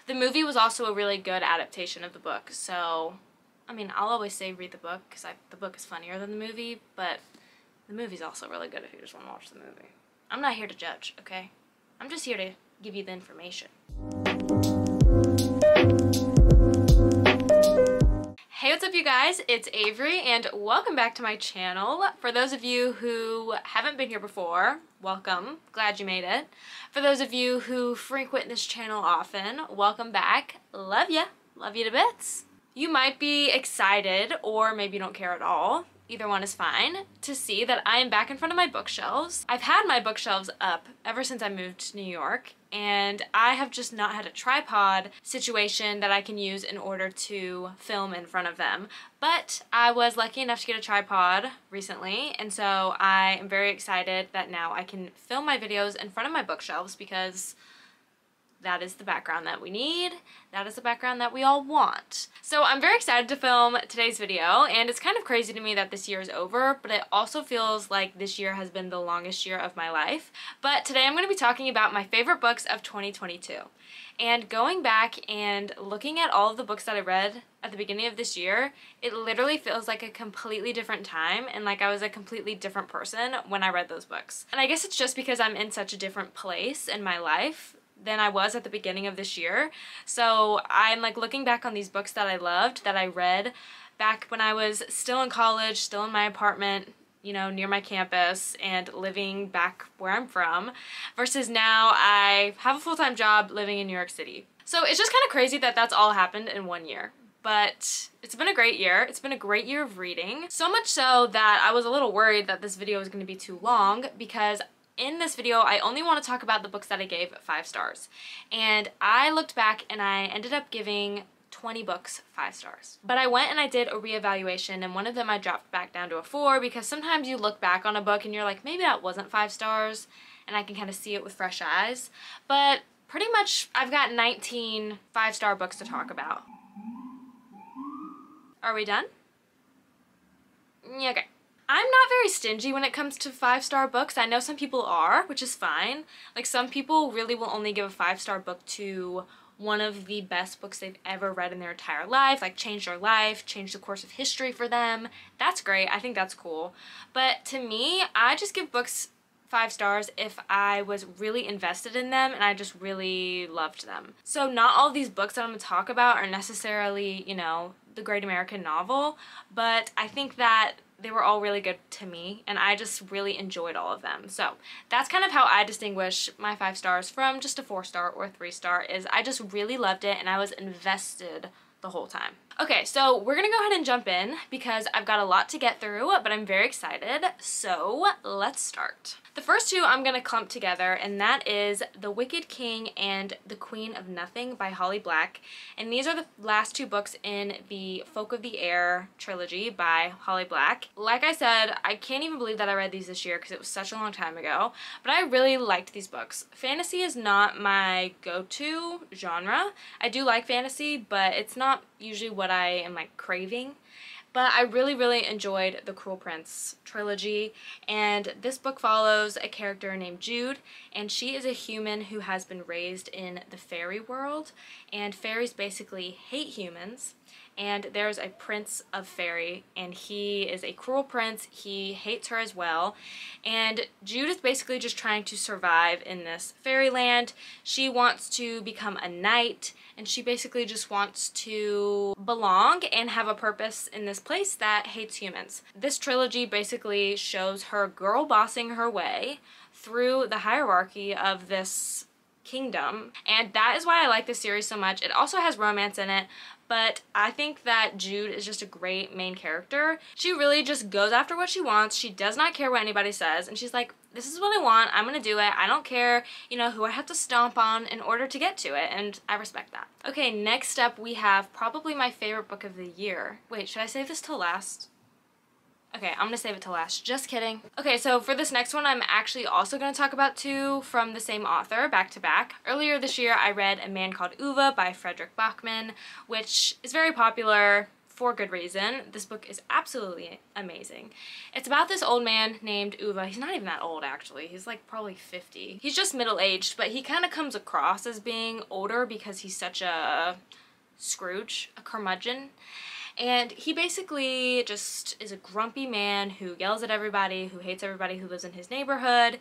The movie was also a really good adaptation of the book, so I mean, I'll always say read the book because the book is funnier than the movie, but the movie's also really good if you just want to watch the movie. I'm not here to judge, okay? I'm just here to give you the information. Hey, what's up you guys? It's Avery and welcome back to my channel. For those of you who haven't been here before, welcome. Glad you made it. For those of you who frequent this channel often, welcome back. Love ya. Love you to bits. You might be excited, or maybe you don't care at all, either one is fine, to see that I am back in front of my bookshelves. I've had my bookshelves up ever since I moved to New York, and I have just not had a tripod situation that I can use in order to film in front of them. But I was lucky enough to get a tripod recently, and so I am very excited that now I can film my videos in front of my bookshelves because that is the background that we need. That is the background that we all want. So I'm very excited to film today's video, and it's kind of crazy to me that this year is over, but it also feels like this year has been the longest year of my life. But today I'm going to be talking about my favorite books of 2022. And going back and looking at all of the books that I read at the beginning of this year, it literally feels like a completely different time and like I was a completely different person when I read those books. And I guess it's just because I'm in such a different place in my life than I was at the beginning of this year. So I'm like looking back on these books that I loved, that I read back when I was still in college, still in my apartment, you know, near my campus and living back where I'm from, versus now I have a full-time job living in New York City. So it's just kind of crazy that that's all happened in 1 year. But it's been a great year. It's been a great year of reading. So much so that I was a little worried that this video was going to be too long, because in this video, I only want to talk about the books that I gave 5 stars. And I looked back and I ended up giving 20 books 5 stars. But I went and I did a reevaluation, and one of them I dropped back down to a 4, because sometimes you look back on a book and you're like, maybe that wasn't 5 stars, and I can kind of see it with fresh eyes. But pretty much I've got 19 5-star books to talk about. Are we done? Yeah, okay. I'm not very stingy when it comes to 5-star books. I know some people are, which is fine. Like, some people really will only give a 5-star book to one of the best books they've ever read in their entire life, like changed their life, changed the course of history for them. That's great. I think that's cool. But to me, I just give books 5 stars if I was really invested in them and I just really loved them. So not all of these books that I'm going to talk about are necessarily, you know, the great American novel, but I think that they were all really good to me and I just really enjoyed all of them. So that's kind of how I distinguish my 5 stars from just a 4-star or a 3-star, is I just really loved it and I was invested the whole time. Okay, so we're gonna go ahead and jump in because I've got a lot to get through, but I'm very excited, so let's start. The first 2 I'm gonna clump together, and that is The Wicked King and The Queen of Nothing by Holly Black. And these are the last 2 books in the Folk of the Air trilogy by Holly Black. Like I said, I can't even believe that I read these this year because it was such a long time ago, but I really liked these books. Fantasy is not my go-to genre. I do like fantasy, but it's not usually what I am like craving. But I really enjoyed the Cruel Prince trilogy, and this book follows a character named Jude, and she is a human who has been raised in the fairy world, and fairies basically hate humans. And there's a prince of fairy, and he is a cruel prince. He hates her as well. And Jude is basically just trying to survive in this fairyland. She wants to become a knight, and she basically just wants to belong and have a purpose in this place that hates humans. This trilogy basically shows her girl bossing her way through the hierarchy of this kingdom, and that is why I like this series so much. It also has romance in it, but I think that Jude is just a great main character. She really just goes after what she wants. She does not care what anybody says, and she's like, this is what I want, I'm gonna do it. I don't care, you know, who I have to stomp on in order to get to it, and I respect that. Okay, next up we have probably my favorite book of the year. Wait, should I save this till last? Okay, I'm gonna save it till last. Just kidding. Okay, so for this next one, I'm actually also gonna talk about 2 from the same author, back to back. Earlier this year, I read A Man Called Uwe by Frederick Bachman, which is very popular for good reason. This book is absolutely amazing. It's about this old man named Uwe. He's not even that old, actually. He's like probably 50. He's just middle-aged, but he kind of comes across as being older because he's such a Scrooge, a curmudgeon. And he basically just is a grumpy man who yells at everybody, who hates everybody who lives in his neighborhood.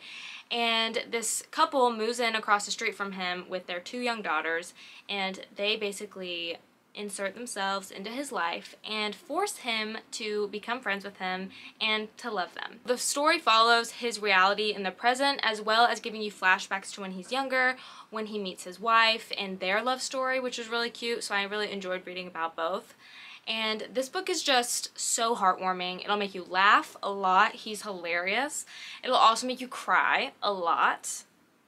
And this couple moves in across the street from him with their 2 young daughters, and they basically insert themselves into his life and force him to become friends with him and to love them. The story follows his reality in the present, as well as giving you flashbacks to when he's younger, when he meets his wife, and their love story, which is really cute, so I really enjoyed reading about both. And this book is just so heartwarming. It'll make you laugh a lot. He's hilarious. It'll also make you cry a lot.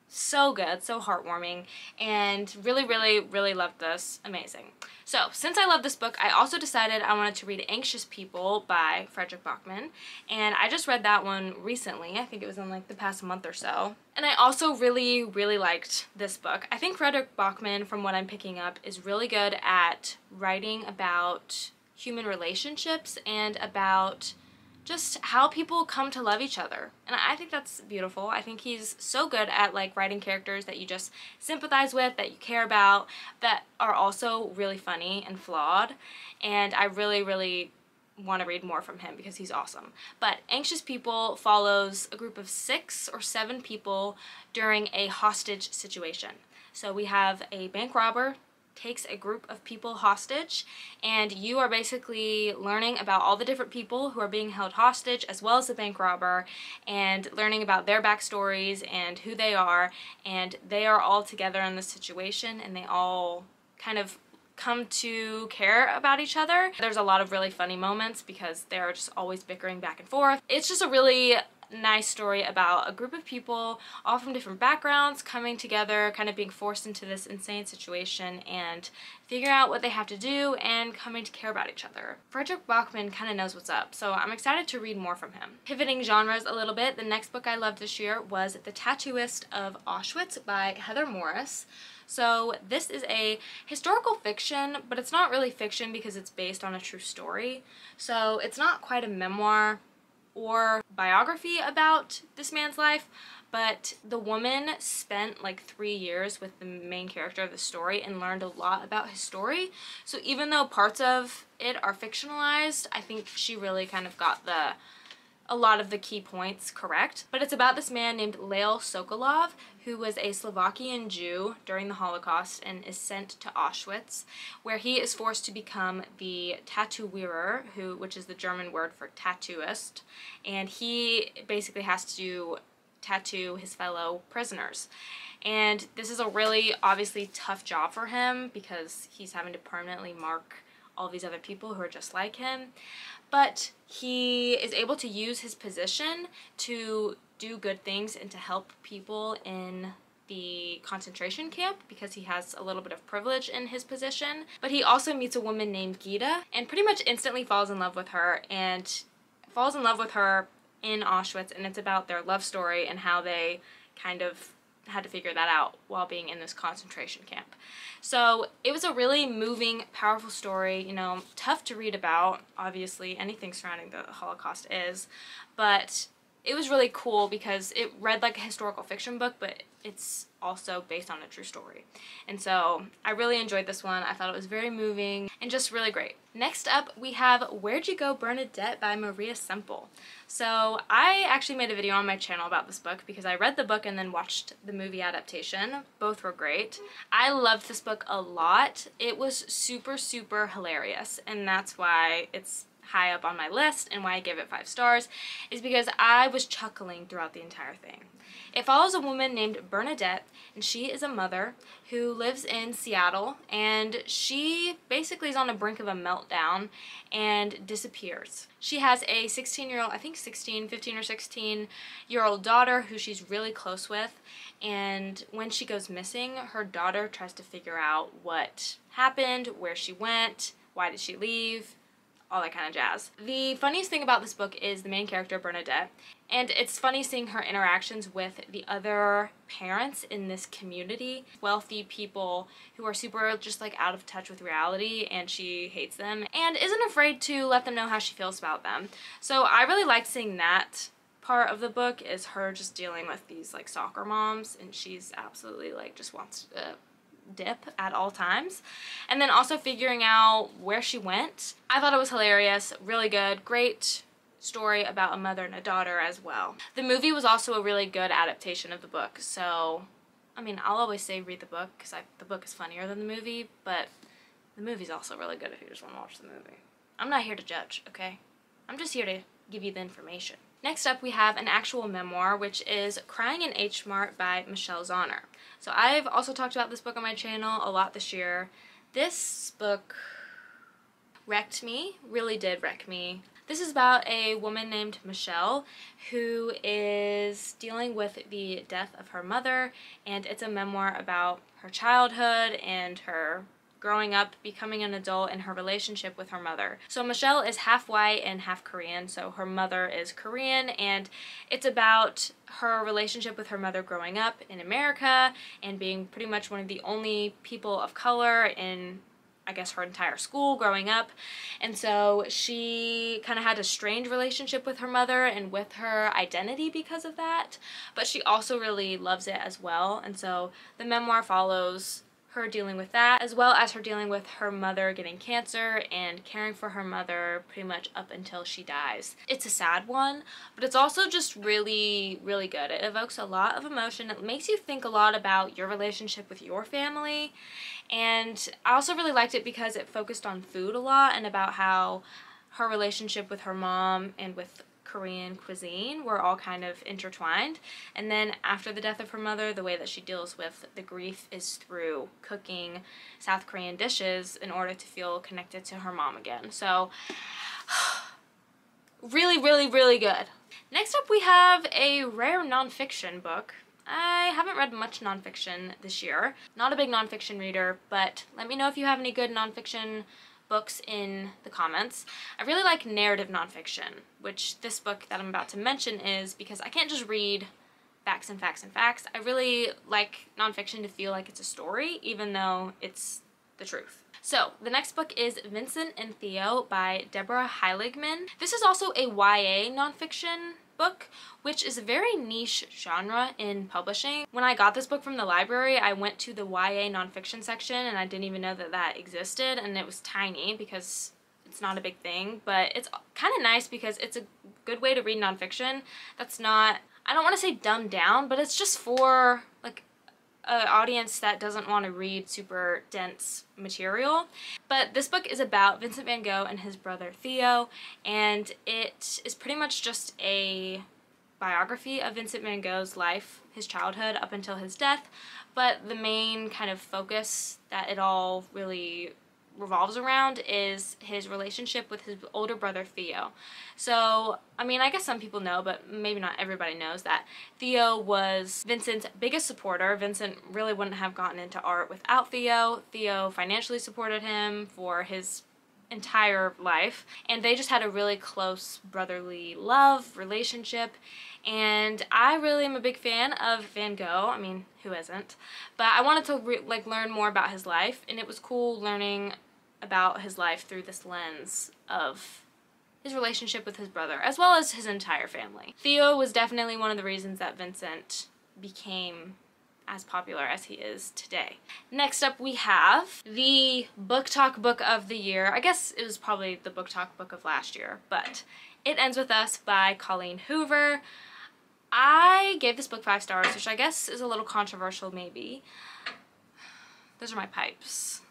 So good, so heartwarming, and really loved this. Amazing. So, since I love this book, I also decided I wanted to read Anxious People by Frederick Bachman, and I just read that one recently. I think it was in like the past month or so. And I also really liked this book. I think Frederick Bachman, from what I'm picking up, is really good at writing about human relationships and about just how people come to love each other. And I think that's beautiful. I think he's so good at like writing characters that you just sympathize with, that you care about, that are also really funny and flawed. And I really want to read more from him because he's awesome. But Anxious People follows a group of 6 or 7 people during a hostage situation. So we have a bank robber takes a group of people hostage, and you are basically learning about all the different people who are being held hostage, as well as the bank robber, and learning about their backstories and who they are. And they are all together in this situation, and they all kind of come to care about each other. There's a lot of really funny moments because they're just always bickering back and forth. It's just a really nice story about a group of people all from different backgrounds coming together, kind of being forced into this insane situation and figuring out what they have to do and coming to care about each other. Frederick Bachman kind of knows what's up, so I'm excited to read more from him. Pivoting genres a little bit, the next book I loved this year was The Tattooist of Auschwitz by Heather Morris. So this is a historical fiction, but it's not really fiction because it's based on a true story. So it's not quite a memoir or biography about this man's life, but the woman spent like 3 years with the main character of the story and learned a lot about his story. So even though parts of it are fictionalized, I think she really kind of got a lot of the key points correct. But it's about this man named Leil Sokolov, who was a Slovakian Jew during the Holocaust and is sent to Auschwitz, where he is forced to become the tattooer, which is the German word for tattooist, and he basically has to tattoo his fellow prisoners. And this is a really obviously tough job for him because he's having to permanently mark all these other people who are just like him. But he is able to use his position to do good things and to help people in the concentration camp because he has a little bit of privilege in his position. But he also meets a woman named Gita and pretty much instantly falls in love with her, and falls in love with her in Auschwitz, and it's about their love story and how they kind of had to figure that out while being in this concentration camp. So it was a really moving, powerful story, you know, tough to read about. Obviously, anything surrounding the Holocaust is, but it was really cool because it read like a historical fiction book, but it's also based on a true story. And so I really enjoyed this one. I thought it was very moving and just really great. Next up, we have Where'd You Go, Bernadette by Maria Semple. So I actually made a video on my channel about this book because I read the book and then watched the movie adaptation. Both were great. I loved this book a lot. It was super hilarious, and that's why it's high up on my list and why I give it 5 stars, is because I was chuckling throughout the entire thing. It follows a woman named Bernadette, and she is a mother who lives in Seattle, and she basically is on the brink of a meltdown and disappears. She has a 16-year-old, I think 15 or 16-year-old daughter who she's really close with, and when she goes missing, her daughter tries to figure out what happened, where she went, why did she leave, all that kind of jazz. The funniest thing about this book is the main character, Bernadette, and it's funny seeing her interactions with the other parents in this community. Wealthy people who are super just like out of touch with reality, and she hates them and isn't afraid to let them know how she feels about them. So I really liked seeing that part of the book, is her just dealing with these like soccer moms, and she's absolutely like just wants to dip at all times, and then also figuring out where she went. I thought it was hilarious, really good, great story about a mother and a daughter as well. The movie was also a really good adaptation of the book, so I mean, I'll always say read the book because the book is funnier than the movie, but the movie's also really good if you just want to watch the movie. I'm not here to judge, okay? I'm just here to give you the information. Next up, we have an actual memoir, which is Crying in H Mart by Michelle Zauner. So I've also talked about this book on my channel a lot this year. This book wrecked me, really did wreck me. This is about a woman named Michelle who is dealing with the death of her mother, and it's a memoir about her childhood and her growing up, becoming an adult, and her relationship with her mother. So Michelle is half white and half Korean, so her mother is Korean, and it's about her relationship with her mother growing up in America and being pretty much one of the only people of color in, I guess, her entire school growing up. And so she kind of had a strained relationship with her mother and with her identity because of that, but she also really loves it as well. And so the memoir follows her dealing with that, as well as her dealing with her mother getting cancer and caring for her mother pretty much up until she dies. It's a sad one, but it's also just really, really good. It evokes a lot of emotion. It makes you think a lot about your relationship with your family, and I also really liked it because it focused on food a lot and about how her relationship with her mom and with Korean cuisine were all kind of intertwined. And then after the death of her mother, the way that she deals with the grief is through cooking South Korean dishes in order to feel connected to her mom again. So really, really, really good. Next up, we have a rare nonfiction book. I haven't read much nonfiction this year. Not a big nonfiction reader, but let me know if you have any good nonfiction books in the comments. I really like narrative nonfiction, which this book that I'm about to mention is, because I can't just read facts and facts and facts. I really like nonfiction to feel like it's a story, even though it's the truth. So the next book is Vincent and Theo by Deborah Heiligman. This is also a YA nonfiction book, which is a very niche genre in publishing. When I got this book from the library, I went to the YA nonfiction section and I didn't even know that that existed, and it was tiny because it's not a big thing, but it's kind of nice because it's a good way to read nonfiction that's not, I don't want to say dumbed down, but it's just for like an audience that doesn't want to read super dense material. But this book is about Vincent van Gogh and his brother Theo, and it is pretty much just a biography of Vincent van Gogh's life, his childhood up until his death, but the main kind of focus that it all really revolves around is his relationship with his older brother Theo. So, I mean, I guess some people know, but maybe not everybody knows that Theo was Vincent's biggest supporter. Vincent really wouldn't have gotten into art without Theo. Theo financially supported him for his entire life, and they just had a really close brotherly love relationship, and I really am a big fan of Van Gogh. I mean, who isn't? But I wanted to learn more about his life, and it was cool learning about his life through this lens of his relationship with his brother, as well as his entire family. Theo was definitely one of the reasons that Vincent became as popular as he is today. Next up, we have the Book Talk Book of the Year. I guess it was probably the Book Talk Book of last year, but It Ends With Us by Colleen Hoover. I gave this book 5 stars, which I guess is a little controversial maybe. Those are my pipes.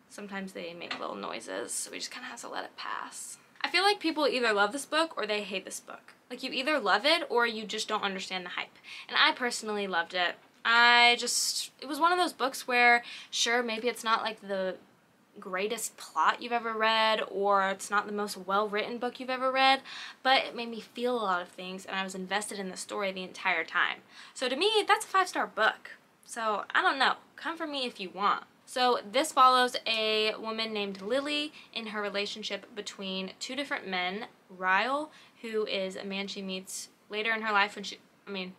Sometimes they make little noises, so we just kind of have to let it pass. I feel like people either love this book or they hate this book. Like, you either love it or you just don't understand the hype. And I personally loved it. It was one of those books where, sure, maybe it's not like the greatest plot you've ever read, or it's not the most well-written book you've ever read, but it made me feel a lot of things and I was invested in the story the entire time. So to me, that's a 5-star book. So I don't know, come for me if you want. So this follows a woman named Lily in her relationship between two different men, Ryle, who is a man she meets later in her life when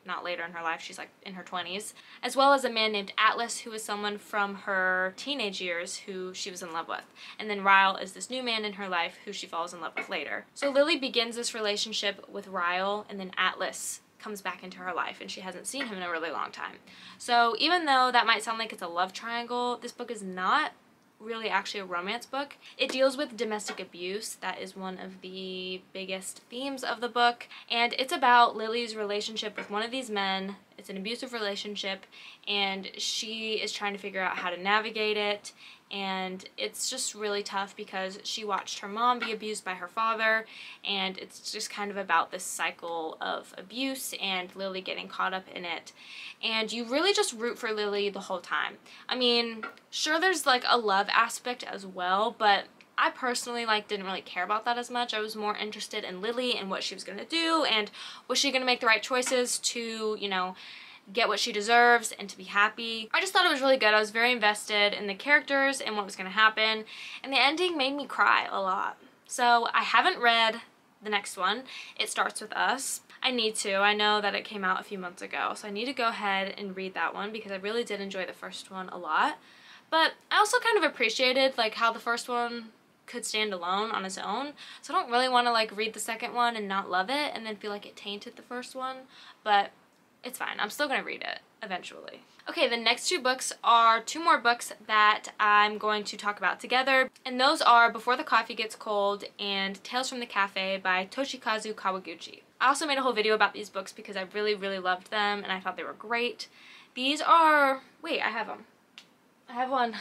not later in her life, she's like in her 20s, as well as a man named Atlas, who is someone from her teenage years who she was in love with. And then Ryle is this new man in her life who she falls in love with later. So Lily begins this relationship with Ryle, and then Atlas comes back into her life, and she hasn't seen him in a really long time. So even though that might sound like it's a love triangle, this book is not really actually a romance book. It deals with domestic abuse. That is one of the biggest themes of the book, and it's about Lily's relationship with one of these men. It's an abusive relationship, and she is trying to figure out how to navigate it, and it's just really tough because she watched her mom be abused by her father, and it's just kind of about this cycle of abuse and Lily getting caught up in it. And you really just root for Lily the whole time. I mean, sure, there's like a love aspect as well, but I personally didn't really care about that as much. I was more interested in Lily and what she was gonna do, and was she gonna make the right choices to, you know, get what she deserves and to be happy. I just thought it was really good. I was very invested in the characters and what was gonna happen, and the ending made me cry a lot. So I haven't read the next one. It Starts With Us. I need to. I know that it came out a few months ago, so I need to go ahead and read that one because I really did enjoy the first one a lot. But I also kind of appreciated like how the first one could stand alone on its own, so I don't really want to like read the second one and not love it and then feel like it tainted the first one, but it's fine. I'm still gonna read it eventually. Okay, the next two books are two more books that I'm going to talk about together, and those are Before the Coffee Gets Cold and Tales from the Cafe by Toshikazu Kawaguchi. I also made a whole video about these books because I really, really loved them and I thought they were great. These are... wait, I have them. I have one.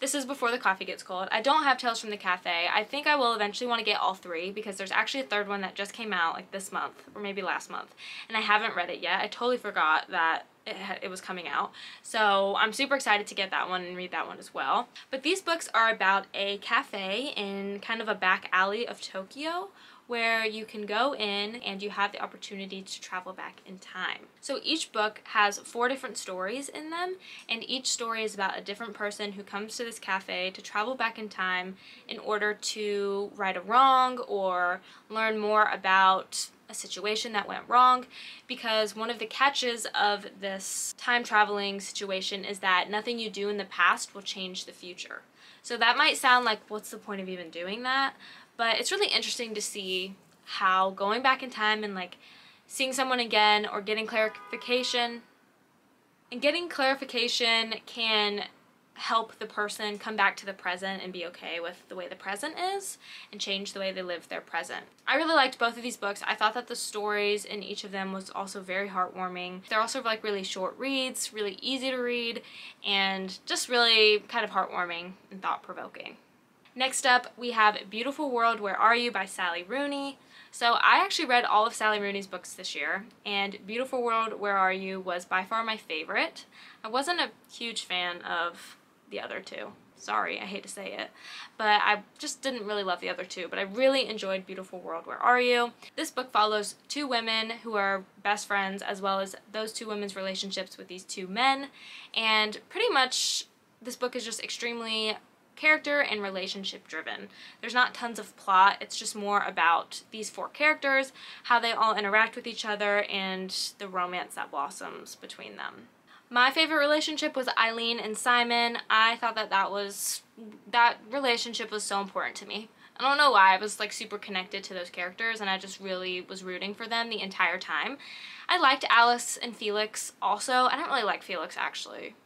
This is Before the Coffee Gets Cold. I don't have Tales from the Cafe. I think I will eventually want to get all three because there's actually a third one that just came out like this month or maybe last month, and I haven't read it yet. I totally forgot that it was coming out, so I'm super excited to get that one and read that one as well. But these books are about a cafe in kind of a back alley of Tokyo where you can go in and you have the opportunity to travel back in time. So each book has 4 different stories in them, and each story is about a different person who comes to this cafe to travel back in time in order to right a wrong or learn more about a situation that went wrong, because one of the catches of this time traveling situation is that nothing you do in the past will change the future. So that might sound like, what's the point of even doing that? But it's really interesting to see how going back in time and like seeing someone again or getting clarification can help the person come back to the present and be okay with the way the present is and change the way they live their present. I really liked both of these books. I thought that the stories in each of them was also very heartwarming. They're also like really short reads, really easy to read, and just really kind of heartwarming and thought-provoking. Next up, we have Beautiful World, Where Are You by Sally Rooney. So I actually read all of Sally Rooney's books this year, and Beautiful World, Where Are You was by far my favorite. I wasn't a huge fan of the other two. Sorry, I hate to say it, but I just didn't really love the other two, but I really enjoyed Beautiful World, Where Are You? This book follows 2 women who are best friends, as well as those 2 women's relationships with these 2 men, and pretty much this book is just extremely character and relationship driven. There's not tons of plot, it's just more about these 4 characters, how they all interact with each other, and the romance that blossoms between them. My favorite relationship was Eileen and Simon. I thought that relationship was so important to me. I don't know why, I was like super connected to those characters and I just really was rooting for them the entire time. I liked Alice and Felix also. I don't really like Felix actually,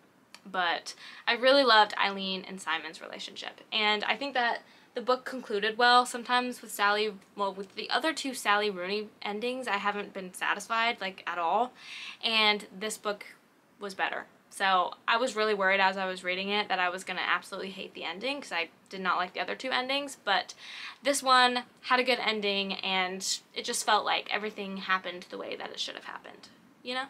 but I really loved Eileen and Simon's relationship, and I think that the book concluded well. Sometimes with with the other 2 Sally Rooney endings, I haven't been satisfied like at all, and this book was better. So I was really worried as I was reading it that I was gonna absolutely hate the ending because I did not like the other 2 endings, but this one had a good ending and it just felt like everything happened the way that it should have happened, you know?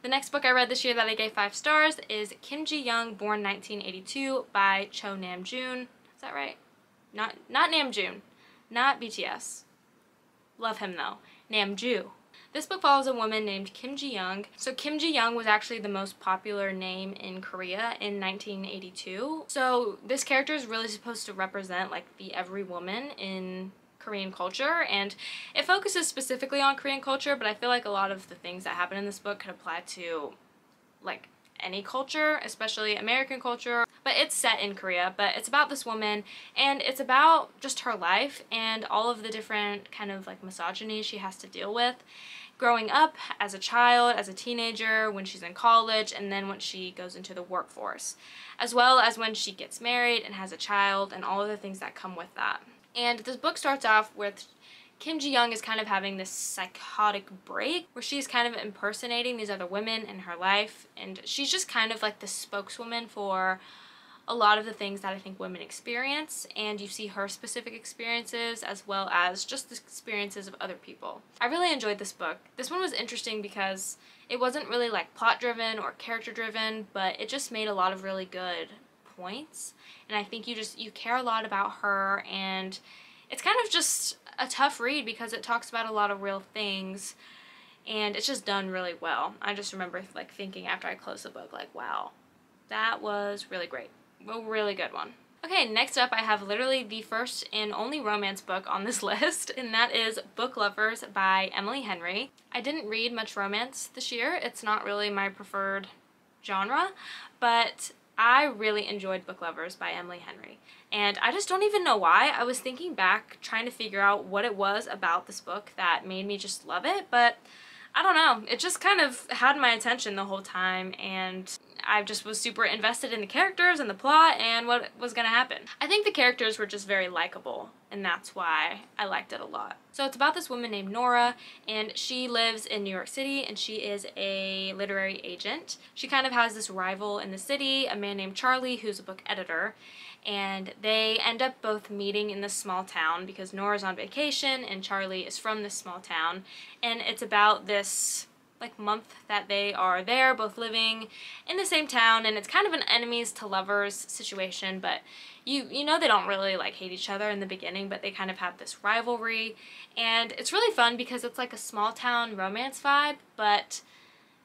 The next book I read this year that I gave 5 stars is Kim Ji-young, Born 1982 by Cho Nam-joon. Is that right? Not Nam-joon, not BTS. Love him though. Nam-joo. This book follows a woman named Kim Jiyoung. So Kim Jiyoung was actually the most popular name in Korea in 1982. So this character is really supposed to represent like the every woman in Korean culture, and it focuses specifically on Korean culture, but I feel like a lot of the things that happen in this book could apply to like any culture, especially American culture. But it's set in Korea, but it's about this woman, and it's about just her life and all of the different kind of like misogyny she has to deal with growing up as a child, as a teenager, when she's in college, and then when she goes into the workforce, as well as when she gets married and has a child and all of the things that come with that. And this book starts off with Kim Ji-young is kind of having this psychotic break where she's kind of impersonating these other women in her life, and she's just kind of like the spokeswoman for a lot of the things that I think women experience, and you see her specific experiences as well as just the experiences of other people. I really enjoyed this book. This one was interesting because it wasn't really like plot driven or character driven, but it just made a lot of really good points, and I think you care a lot about her, and it's kind of just a tough read because it talks about a lot of real things, and it's just done really well. I just remember like thinking after I closed the book like, wow, that was really great. A really good one. Okay, next up I have literally the first and only romance book on this list, and that is Book Lovers by Emily Henry. I didn't read much romance this year. It's not really my preferred genre, but I really enjoyed Book Lovers by Emily Henry, and I just don't even know why. I was thinking back, trying to figure out what it was about this book that made me just love it, but I don't know. It just kind of had my attention the whole time, and I just was super invested in the characters and the plot and what was gonna happen. I think the characters were just very likable, and that's why I liked it a lot. So it's about this woman named Nora, and she lives in New York City, and she is a literary agent. She kind of has this rival in the city, a man named Charlie, who's a book editor, and they end up both meeting in this small town because Nora's on vacation and Charlie is from this small town, and it's about this like month that they are there, both living in the same town, and it's kind of an enemies to lovers situation, but you know they don't really like hate each other in the beginning, but they kind of have this rivalry, and it's really fun because it's like a small town romance vibe, but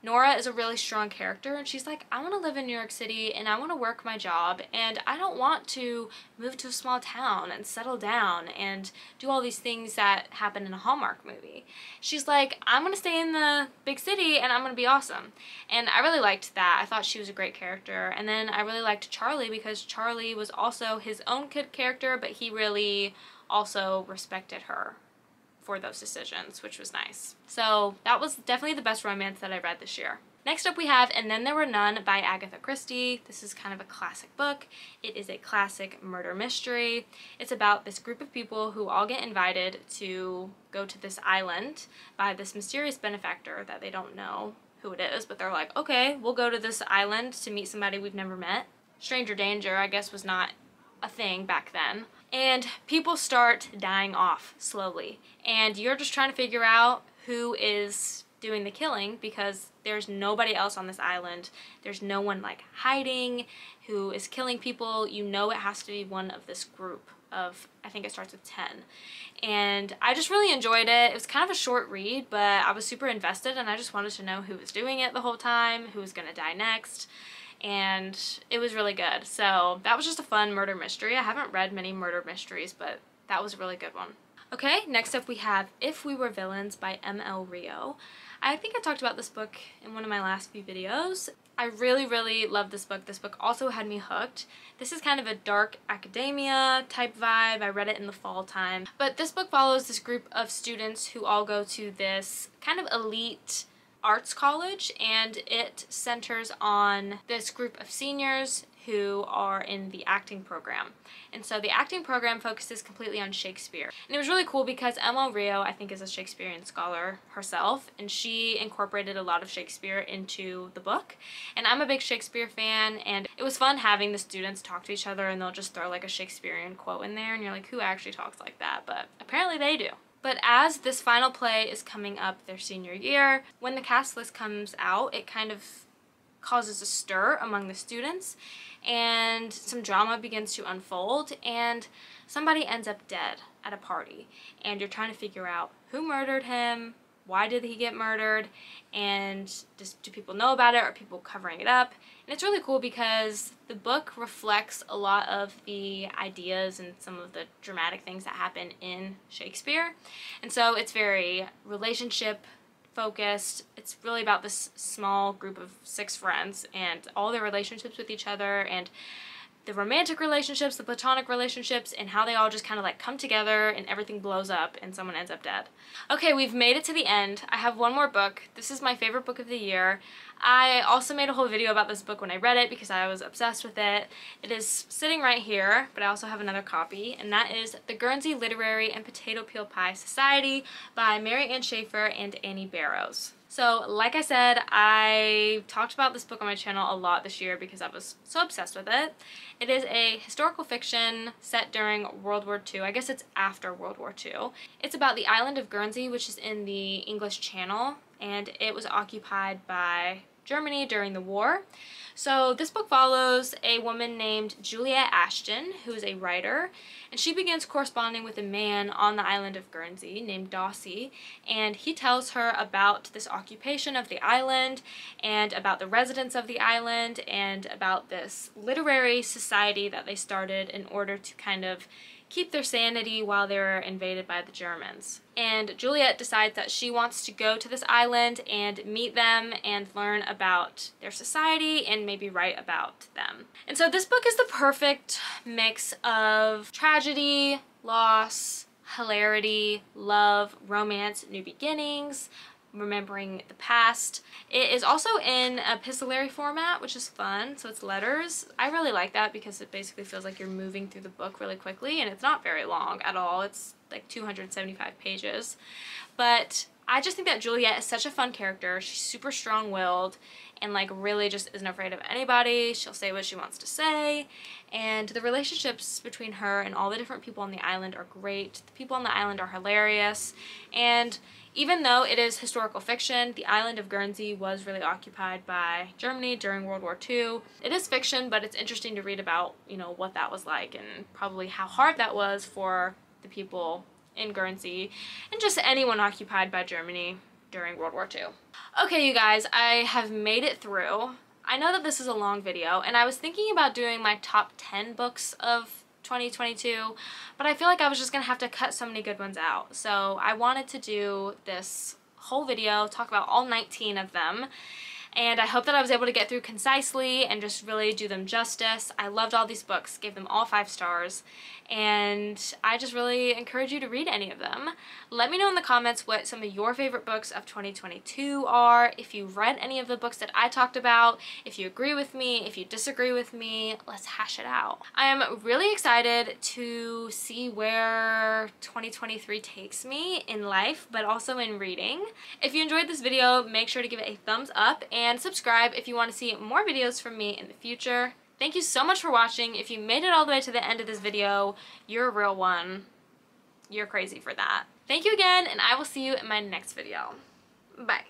Nora is a really strong character, and she's like, I want to live in New York City and I want to work my job, and I don't want to move to a small town and settle down and do all these things that happen in a Hallmark movie. She's like, I'm going to stay in the big city and I'm going to be awesome. And I really liked that. I thought she was a great character. And then I really liked Charlie because Charlie was also his own kid character, but he really also respected her for those decisions, which was nice. So that was definitely the best romance that I read this year. Next up we have And Then There Were None by Agatha Christie. This is kind of a classic book. It is a classic murder mystery. It's about this group of people who all get invited to go to this island by this mysterious benefactor that they don't know who it is, but they're like, okay, we'll go to this island to meet somebody we've never met. Stranger danger, I guess, was not a thing back then. And people start dying off slowly, and you're just trying to figure out who is doing the killing because there's nobody else on this island. There's no one like hiding who is killing people. You know it has to be one of this group of, I think it starts with 10. And I just really enjoyed it. It was kind of a short read, but I was super invested, and I just wanted to know who was doing it the whole time, who was gonna die next. And it was really good. So that was just a fun murder mystery. I haven't read many murder mysteries, but that was a really good one. Okay, next up we have If We Were Villains by M.L. Rio. I think I talked about this book in one of my last few videos. I really, really love this book. This book also had me hooked. This is kind of a dark academia type vibe. I read it in the fall time. But this book follows this group of students who all go to this kind of elite arts college, and it centers on this group of seniors who are in the acting program. And so the acting program focuses completely on Shakespeare. And it was really cool because M.L. Rio, I think, is a Shakespearean scholar herself, and she incorporated a lot of Shakespeare into the book. And I'm a big Shakespeare fan, and it was fun having the students talk to each other, and they'll just throw like a Shakespearean quote in there, and you're like, who actually talks like that? But apparently they do. But as this final play is coming up their senior year, when the cast list comes out, it kind of causes a stir among the students, and some drama begins to unfold, and somebody ends up dead at a party, and you're trying to figure out who murdered him, why did he get murdered, and just do people know about it, or are people covering it up? And it's really cool because the book reflects a lot of the ideas and some of the dramatic things that happen in Shakespeare. And so it's very relationship focused. It's really about this small group of 6 friends and all their relationships with each other, and the romantic relationships, the platonic relationships, and how they all just kind of like come together and everything blows up and someone ends up dead. Okay, we've made it to the end. I have one more book. This is my favorite book of the year. I also made a whole video about this book when I read it because I was obsessed with it. It is sitting right here, but I also have another copy, and that is The Guernsey Literary and Potato Peel Pie Society by Mary Ann Schaefer and Annie Barrows. So, like I said, I talked about this book on my channel a lot this year because I was so obsessed with it. It is a historical fiction set during World War II. I guess it's after World War II. It's about the island of Guernsey, which is in the English Channel, and it was occupied by Germany during the war. So this book follows a woman named Juliet Ashton, who is a writer, and she begins corresponding with a man on the island of Guernsey named Dossie, and he tells her about this occupation of the island and about the residents of the island and about this literary society that they started in order to kind of keep their sanity while they were invaded by the Germans. And Juliet decides that she wants to go to this island and meet them and learn about their society and maybe write about them. And so this book is the perfect mix of tragedy, loss, hilarity, love, romance, new beginnings, remembering the past. It is also in epistolary format, which is fun, so it's letters. I really like that because it basically feels like you're moving through the book really quickly, and it's not very long at all. It's like 275 pages. But I just think that Juliet is such a fun character. She's super strong-willed and like really just isn't afraid of anybody. She'll say what she wants to say, and the relationships between her and all the different people on the island are great. The people on the island are hilarious, and even though it is historical fiction, the island of Guernsey was really occupied by Germany during World War II. It is fiction, but it's interesting to read about, you know, what that was like and probably how hard that was for the people in Guernsey and just anyone occupied by Germany during World War II. Okay, you guys, I have made it through. I know that this is a long video, and I was thinking about doing my top 10 books of 2022, but I feel like I was just gonna have to cut so many good ones out. So I wanted to do this whole video, talk about all 19 of them, and I hope that I was able to get through concisely and just really do them justice. I loved all these books, gave them all 5 stars, and I just really encourage you to read any of them. Let me know in the comments what some of your favorite books of 2022 are, if you've read any of the books that I talked about, if you agree with me, if you disagree with me, let's hash it out. I am really excited to see where 2023 takes me in life, but also in reading. If you enjoyed this video, make sure to give it a thumbs up and subscribe if you want to see more videos from me in the future. Thank you so much for watching. If you made it all the way to the end of this video, you're a real one. You're crazy for that. Thank you again, and I will see you in my next video. Bye.